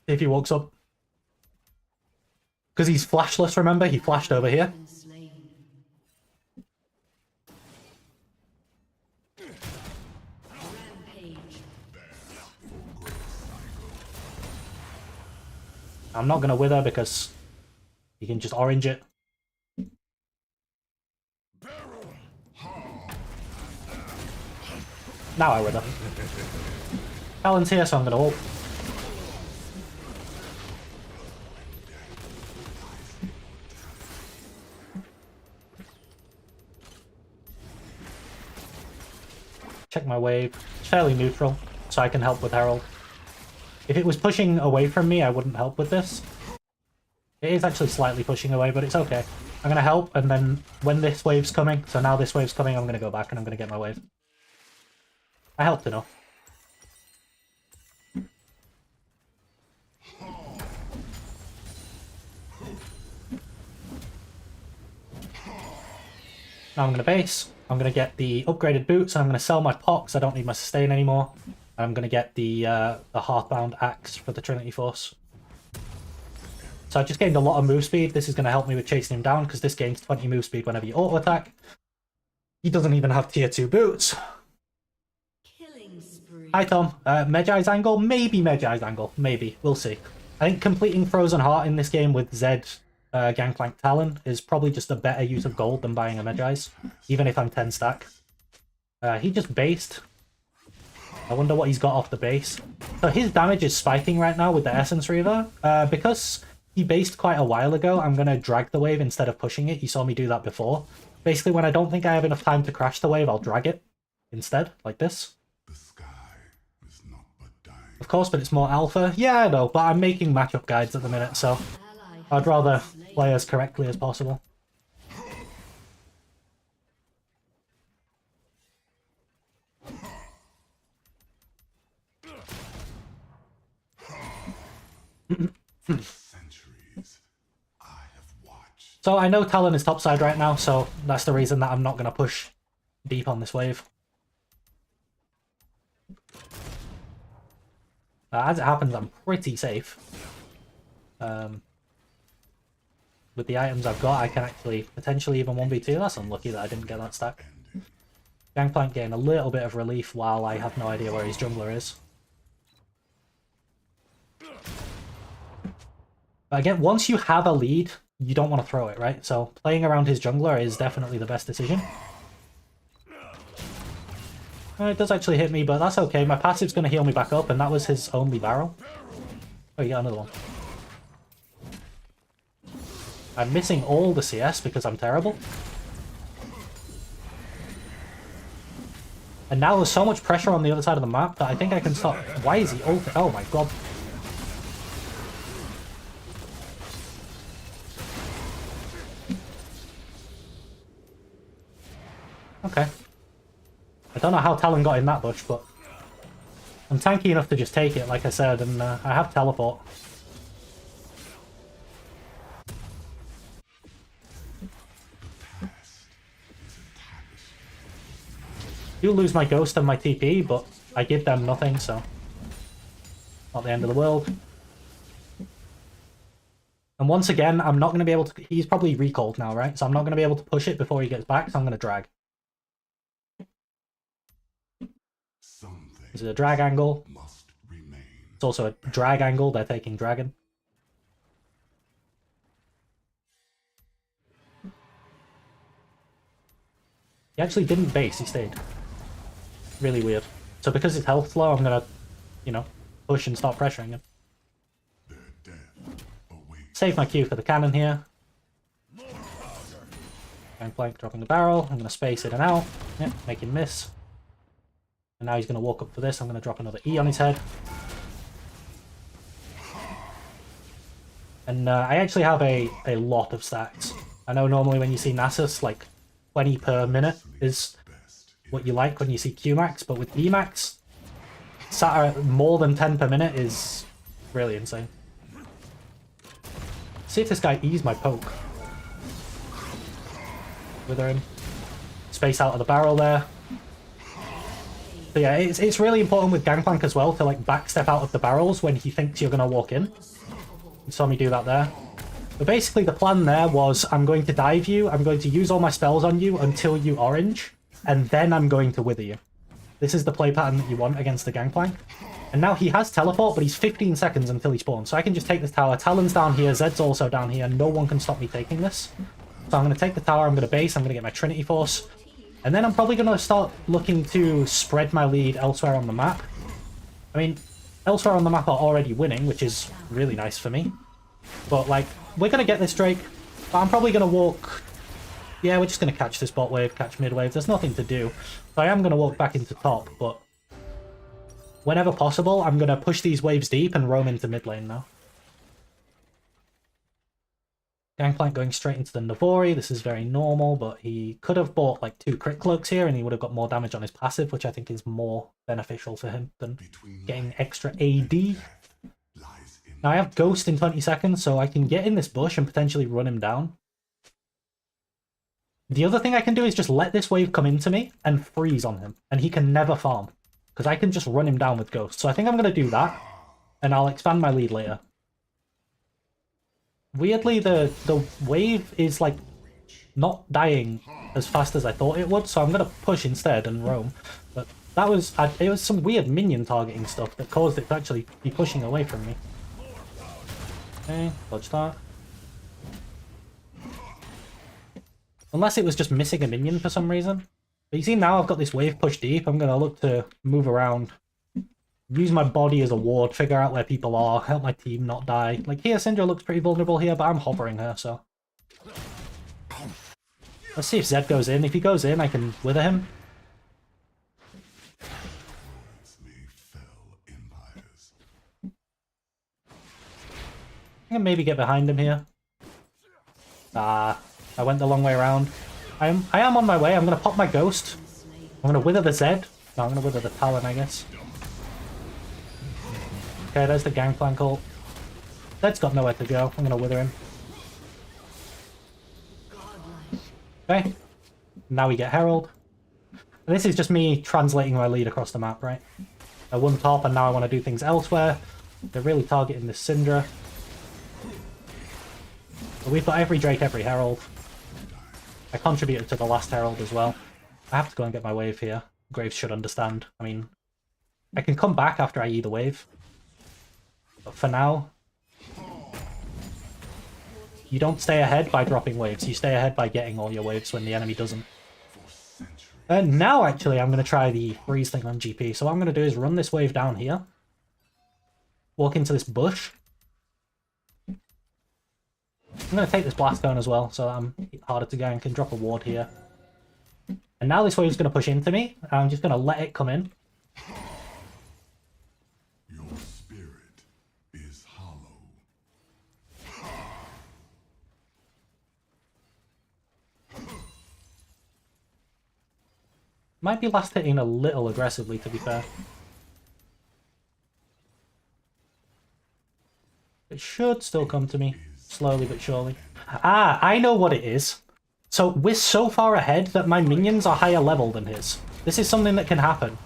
If he walks up. Because he's flashless, remember? He flashed over here. Been slain. Rampage. I'm not going to wither because he can just orange it. Now I wither. Talon's here, so I'm going to ult. Check my wave. It's fairly neutral, so I can help with Herald. If it was pushing away from me, I wouldn't help with this. It is actually slightly pushing away, but it's okay. I'm going to help, and then when this wave's coming, so now this wave's coming, I'm going to go back and I'm going to get my wave. I helped enough. Now I'm going to base. I'm going to get the upgraded boots, and I'm going to sell my pox. I don't need my sustain anymore. I'm going to get the Hearthbound axe for the Trinity Force. So I just gained a lot of move speed. This is going to help me with chasing him down, because this gains 20 move speed whenever you auto-attack. He doesn't even have tier 2 boots. Killing spree. Hi Tom. Medjai's angle? Maybe Medjai's angle. Maybe. We'll see. I think completing Frozen Heart in this game with Zed Gangplank Talon is probably just a better use of gold than buying a Medjai's, even if I'm 10 stack. He just based. I wonder what he's got off the base. So his damage is spiking right now with the Essence Reaver. Because he based quite a while ago, I'm going to drag the wave instead of pushing it. You saw me do that before. Basically, when I don't think I have enough time to crash the wave, I'll drag it instead, like this. The sky is not but dying. Of course, but it's more alpha. Yeah, I know, but I'm making matchup guides at the minute, so Ally I'd rather play as correctly as possible. Centuries I have watched. So I know Talon is topside right now, so that's the reason that I'm not going to push deep on this wave. As it happens, I'm pretty safe. With the items I've got, I can actually potentially even 1v2. That's unlucky that I didn't get that stack. Gangplank getting a little bit of relief while I have no idea where his jungler is. But again, once you have a lead, you don't want to throw it, right? So playing around his jungler is definitely the best decision. It does actually hit me, but that's okay. My passive's going to heal me back up, and that was his only barrel. Oh, you got another one. I'm missing all the CS because I'm terrible. And now there's so much pressure on the other side of the map that I think I can stop. Why is he ult? Oh my god. Okay. I don't know how Talon got in that bush, but I'm tanky enough to just take it, like I said, and I have teleport. I do lose my ghost and my TP, but I give them nothing, so not the end of the world. And once again, I'm not going to be able to... He's probably recalled now, right? So I'm not going to be able to push it before he gets back, so I'm going to drag. This is a drag angle. Must remain. It's also a drag angle. They're taking dragon. He actually didn't base. He stayed. Really weird. So because it's health low, I'm going to, you know, push and start pressuring him. Their death awaits. Save my Q for the cannon here. Gangplank dropping the barrel. I'm going to space in and out. Yep, make him miss. And now he's going to walk up for this. I'm going to drop another E on his head. And I actually have a lot of stacks. I know normally when you see Nasus, like 20 per minute is what you like when you see Q Max, but with E Max, sat at more than 10 per minute is really insane. See if this guy E's my poke. Wither him. Space out of the barrel there. So yeah, it's really important with Gangplank as well to like backstep out of the barrels when he thinks you're going to walk in. You saw me do that there. But basically the plan there was I'm going to dive you, I'm going to use all my spells on you until you orange, and then I'm going to wither you. This is the play pattern that you want against the Gangplank. And now he has teleport, but he's 15 seconds until he spawns. So I can just take this tower. Talon's down here, Zed's also down here, no one can stop me taking this. So I'm going to take the tower, I'm going to base, I'm going to get my Trinity Force. And then I'm probably going to start looking to spread my lead elsewhere on the map. I mean, elsewhere on the map are already winning, which is really nice for me. But, like, we're going to get this Drake. But I'm probably going to walk... Yeah, we're just going to catch this bot wave, catch mid wave. There's nothing to do. So I am going to walk back into top, but... whenever possible, I'm going to push these waves deep and roam into mid lane now. Gangplank going straight into the Navori. This is very normal, but he could have bought like 2 crit cloaks here and he would have got more damage on his passive, which I think is more beneficial for him than getting extra AD. Now I have Ghost in 20 seconds, so I can get in this bush and potentially run him down. The other thing I can do is just let this wave come into me and freeze on him, and he can never farm. Because I can just run him down with Ghost. So I think I'm going to do that, and I'll expand my lead later. Weirdly, the wave is, like, not dying as fast as I thought it would, so I'm going to push instead and roam. But that was... it was some weird minion targeting stuff that caused it to actually be pushing away from me. Okay, dodge that. Unless it was just missing a minion for some reason. But you see now I've got this wave push deep, I'm going to look to move around. Use my body as a ward, figure out where people are, help my team not die. Like here, Syndra looks pretty vulnerable here, but I'm hovering her, so... Let's see if Zed goes in. If he goes in, I can wither him. I can maybe get behind him here. Ah, I went the long way around. I am on my way. I'm going to pop my Ghost. I'm going to wither the Zed. No, I'm going to wither the Talon, I guess. Okay, there's the Gangplank ult. Zed's got nowhere to go. I'm going to wither him. Okay. Now we get Herald. And this is just me translating my lead across the map, right? I won top and now I want to do things elsewhere. They're really targeting this Syndra. But we've got every Drake, every Herald. I contributed to the last Herald as well. I have to go and get my wave here. Graves should understand. I mean, I can come back after I E the wave. But for now, you don't stay ahead by dropping waves. You stay ahead by getting all your waves when the enemy doesn't. And now, actually, I'm going to try the freeze thing on GP. So what I'm going to do is run this wave down here. Walk into this bush. I'm going to take this blast cone as well, so that I'm harder to gank and drop a ward here. And now this wave is going to push into me. I'm just going to let it come in. Your spirit is hollow. Might be last hitting a little aggressively, to be fair. It should still come to me, slowly but surely. Ah, I know what it is. So we're so far ahead that my minions are higher level than his. This is something that can happen.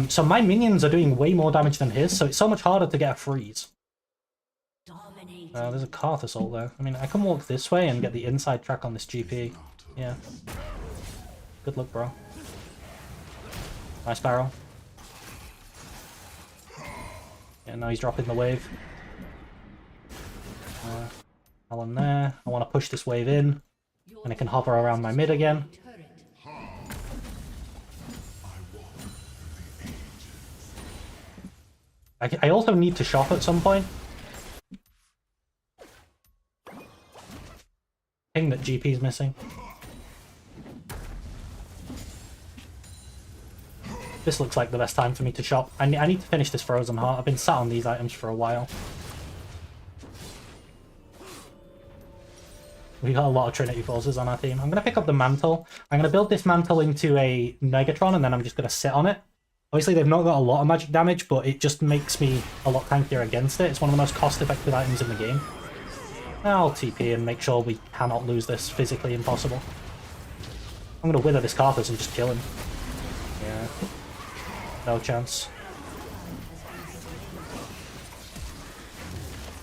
So my minions are doing way more damage than his, so it's so much harder to get a freeze. There's a Karth assault there. I mean, I can walk this way and get the inside track on this GP. Yeah. Good luck, bro. Nice barrel. Yeah, now he's dropping the wave. Talon there. I want to push this wave in. And I can hover around my mid again. I also need to shop at some point. Thing that GP's missing. This looks like the best time for me to shop. I need to finish this Frozen Heart. I've been sat on these items for a while. We got a lot of Trinity Forces on our team. I'm going to pick up the Mantle. I'm going to build this Mantle into a Megatron, and then I'm just going to sit on it. Obviously, they've not got a lot of magic damage, but it just makes me a lot tankier against it. It's one of the most cost-effective items in the game. I'll TP and make sure we cannot lose this. Physically impossible. I'm going to wither this Karthus and just kill him. Yeah. No chance.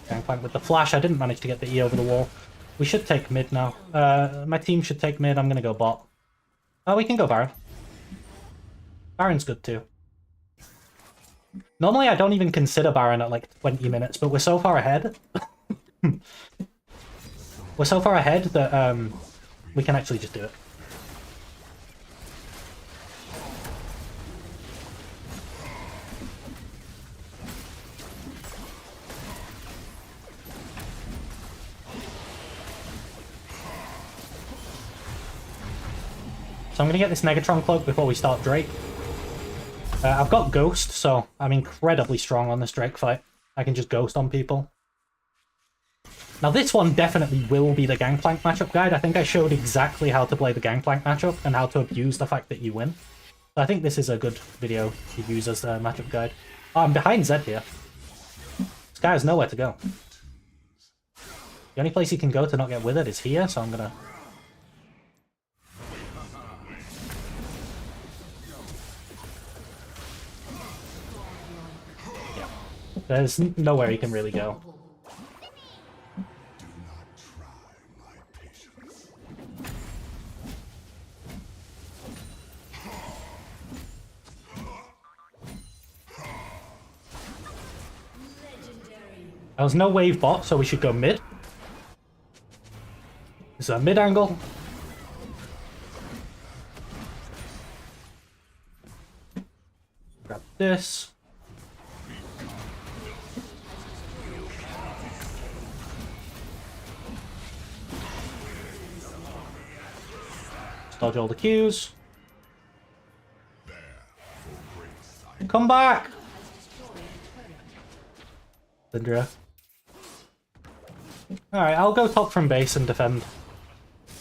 Gangplank with the flash. I didn't manage to get the E over the wall. We should take mid now. My team should take mid. I'm going to go bot. Oh, we can go Baron. Baron's good too. Normally I don't even consider Baron at like 20 minutes, but we're so far ahead. We're so far ahead that we can actually just do it. So I'm going to get this Negatron Cloak before we start Drake. I've got Ghost, so I'm incredibly strong on this Drake fight. I can just Ghost on people. Now this one definitely will be the Gangplank matchup guide. I think I showed exactly how to play the Gangplank matchup and how to abuse the fact that you win. So I think this is a good video to use as a matchup guide. Oh, I'm behind Zed here. This guy has nowhere to go. The only place he can go to not get withered is here, so I'm going to There's nowhere he can really go. Do not try my patience. There was no wave bot, so we should go mid. This is a mid angle. Grab this. Dodge all the Qs. Come back! Syndra. Alright, I'll go top from base and defend.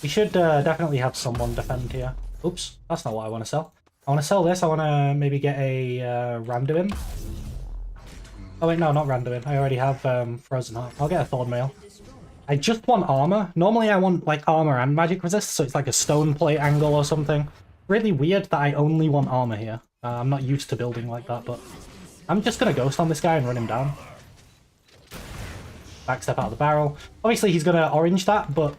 We should definitely have someone defend here. Oops, that's not what I want to sell. I want to sell this. I want to maybe get a Randuin. Oh wait, no, not Randuin. I already have Frozen Heart. I'll get a Thornmail. I just want armor. Normally I want like armor and magic resist, so it's like a stone plate angle or something. Really weird that I only want armor here. I'm not used to building like that, but I'm just gonna ghost on this guy and run him down. Backstep out of the barrel. Obviously he's gonna orange that, but...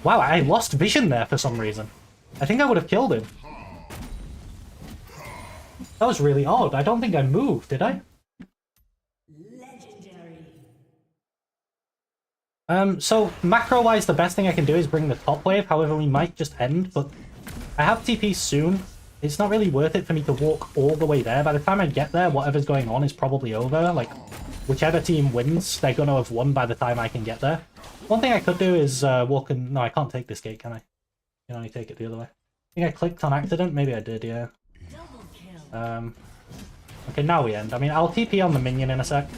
Wow, I lost vision there for some reason. I think I would have killed him. That was really odd. I don't think I moved, did I? So macro-wise, the best thing I can do is bring the top wave. However, we might just end, but I have TP soon. It's not really worth it for me to walk all the way there. By the time I get there, whatever's going on is probably over. Like, whichever team wins, they're going to have won by the time I can get there. One thing I could do is walk in... No, I can't take this gate, can I? You can only take it the other way. I think I clicked on accident. Maybe I did, yeah. Okay, now we end. I mean, I'll TP on the minion in a sec.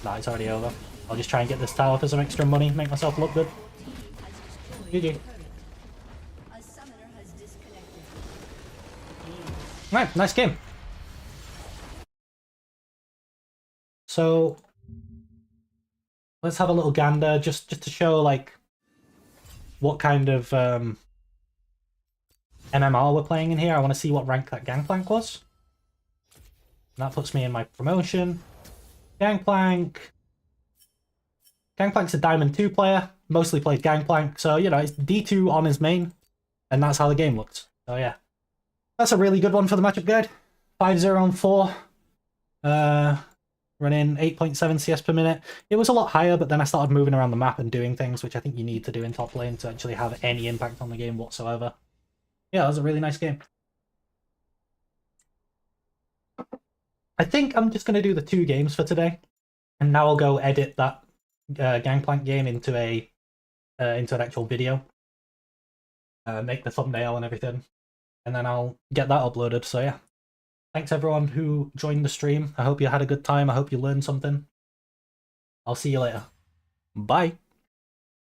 Nah, it's already over. I'll just try and get this tower for some extra money, make myself look good. GG. Right, nice game. So let's have a little gander just to show like what kind of MMR we're playing in here. I want to see what rank that Gangplank was. And that puts me in my promotion. Gangplank. Gangplank's a Diamond 2 player, mostly played Gangplank, so, you know, it's D2 on his main, and that's how the game looked. So, yeah. That's a really good one for the matchup guide. 5-0 on 4. Running 8.7 CS per minute. It was a lot higher, but then I started moving around the map and doing things, which I think you need to do in top lane to actually have any impact on the game whatsoever. Yeah, that was a really nice game. I think I'm just going to do the 2 games for today, and now I'll go edit that Gangplank game into an actual video, make the thumbnail and everything, and then I'll get that uploaded. So yeah, thanks everyone who joined the stream. I hope you had a good time. I hope you learned something. I'll see you later. Bye.